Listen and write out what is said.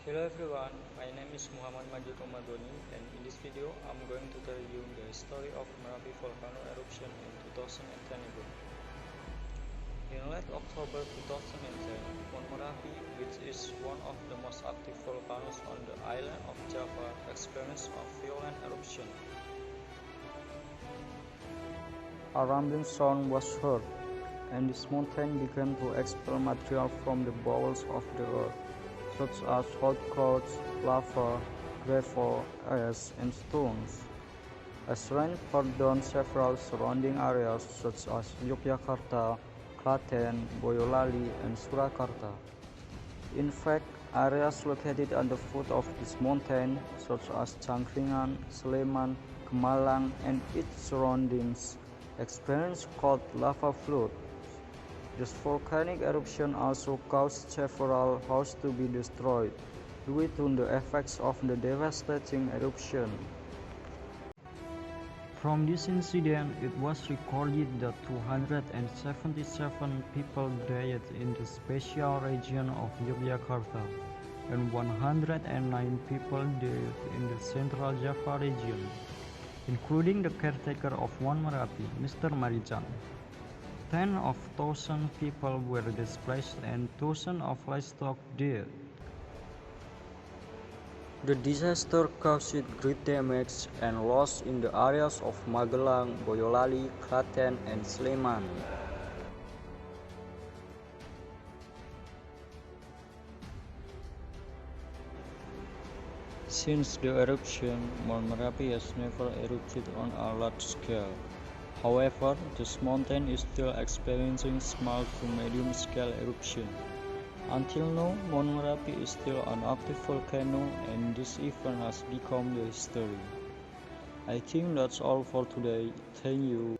Hello everyone, my name is Majid Rhomadloni, and in this video I'm going to tell you the story of Merapi volcano eruption in 2010 ago. In late October 2010, Mount Merapi, which is one of the most active volcanoes on the island of Java, experienced a violent eruption. A rumbling sound was heard, and this mountain began to expel material from the bowels of the earth, such as hot clouds, lava, gravel, ash, and stones. As rain poured down several surrounding areas such as Yogyakarta, Klaten, Boyolali, and Surakarta. In fact, areas located at the foot of this mountain, such as Cangkringan, Sleman, Kemalang, and its surroundings, experienced cold lava flood. This volcanic eruption also caused several houses to be destroyed due to the effects of the devastating eruption. From this incident, it was recorded that 277 people died in the special region of Yogyakarta, and 109 people died in the central Java region, including the caretaker of One Merapi, Mr. Majid. Tens of thousands of people were displaced and thousands of livestock died. The disaster caused great damage and loss in the areas of Magelang, Boyolali, Klaten, and Sleman. Since the eruption, Mount Merapi has never erupted on a large scale. However, this mountain is still experiencing small to medium scale eruption. Until now, Mount Merapi is still an active volcano, and this event has become the history. I think that's all for today. Thank you.